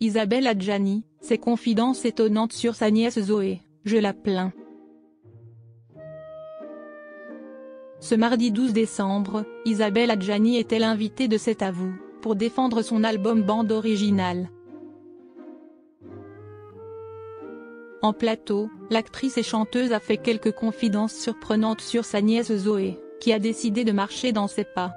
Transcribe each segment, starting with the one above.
Isabelle Adjani, ses confidences étonnantes sur sa nièce Zoé, je la plains. Ce mardi 12 décembre, Isabelle Adjani était l'invitée de C'est à vous, pour défendre son album bande originale. En plateau, l'actrice et chanteuse a fait quelques confidences surprenantes sur sa nièce Zoé, qui a décidé de marcher dans ses pas.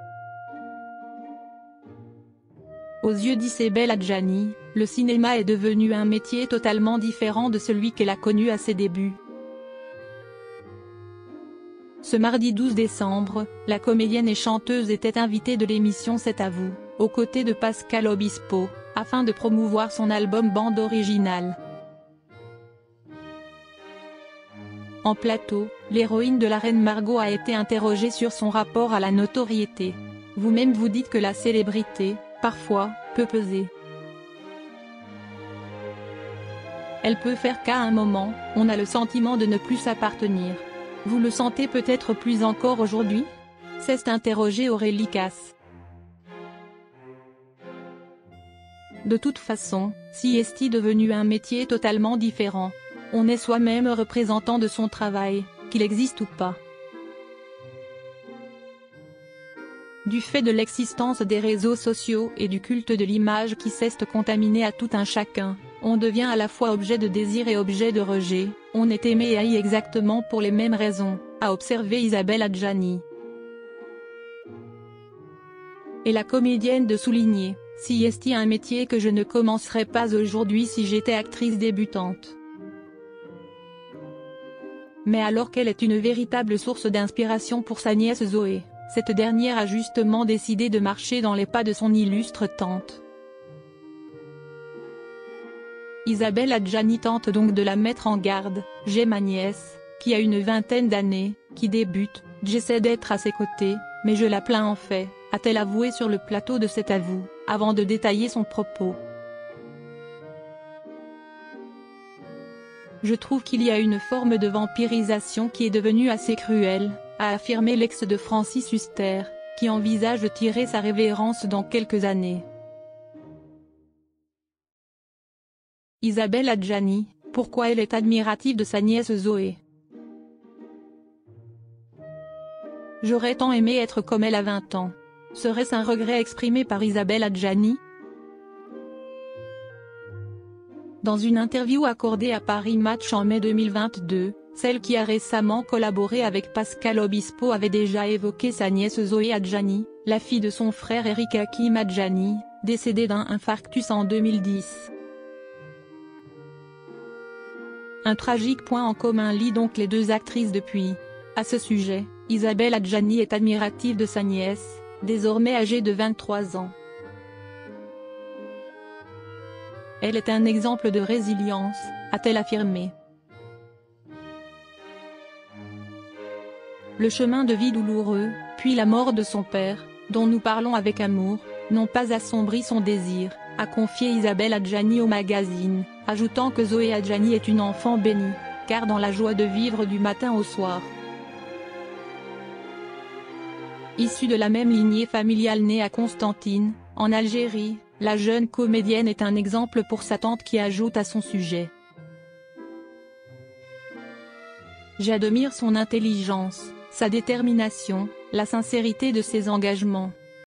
Aux yeux d'Isabelle Adjani, le cinéma est devenu un métier totalement différent de celui qu'elle a connu à ses débuts. Ce mardi 12 décembre, la comédienne et chanteuse était invitée de l'émission C'est à vous, aux côtés de Pascal Obispo, afin de promouvoir son album bande originale. En plateau, l'héroïne de La Reine Margot a été interrogée sur son rapport à la notoriété. Vous-même vous dites que la célébrité, parfois, peut peser. Elle peut faire qu'à un moment, on a le sentiment de ne plus s'appartenir. Vous le sentez peut-être plus encore aujourd'hui ? S'est interrogée Aurélie Casse. De toute façon, si est devenu un métier totalement différent. On est soi-même représentant de son travail, qu'il existe ou pas. Du fait de l'existence des réseaux sociaux et du culte de l'image qui s'est contaminé à tout un chacun, on devient à la fois objet de désir et objet de rejet, on est aimé et haï exactement pour les mêmes raisons, a observé Isabelle Adjani. Et la comédienne de souligner, si est un métier que je ne commencerais pas aujourd'hui si j'étais actrice débutante. Mais alors qu'elle est une véritable source d'inspiration pour sa nièce Zoé, cette dernière a justement décidé de marcher dans les pas de son illustre tante. Isabelle Adjani tente donc de la mettre en garde, « J'ai ma nièce, qui a une vingtaine d'années, qui débute, j'essaie d'être à ses côtés, mais je la plains en fait », a-t-elle avoué sur le plateau de C'est à vous, avant de détailler son propos. Je trouve qu'il y a une forme de vampirisation qui est devenue assez cruelle, a affirmé l'ex de Francis Huster, qui envisage de tirer sa révérence dans quelques années. Isabelle Adjani, pourquoi elle est admirative de sa nièce Zoé. J'aurais tant aimé être comme elle à 20 ans. Serait-ce un regret exprimé par Isabelle Adjani? Dans une interview accordée à Paris Match en mai 2022, celle qui a récemment collaboré avec Pascal Obispo avait déjà évoqué sa nièce Zoé Adjani, la fille de son frère Eric Hakim Adjani, décédé d'un infarctus en 2010. Un tragique point en commun lie donc les deux actrices depuis. À ce sujet, Isabelle Adjani est admirative de sa nièce, désormais âgée de 23 ans. Elle est un exemple de résilience, a-t-elle affirmé. Le chemin de vie douloureux, puis la mort de son père, dont nous parlons avec amour, n'ont pas assombri son désir, a confié Isabelle Adjani au magazine, ajoutant que Zoé Adjani est une enfant bénie, car dans la joie de vivre du matin au soir. Issue de la même lignée familiale née à Constantine, en Algérie, la jeune comédienne est un exemple pour sa tante qui ajoute à son sujet. J'admire son intelligence, sa détermination, la sincérité de ses engagements.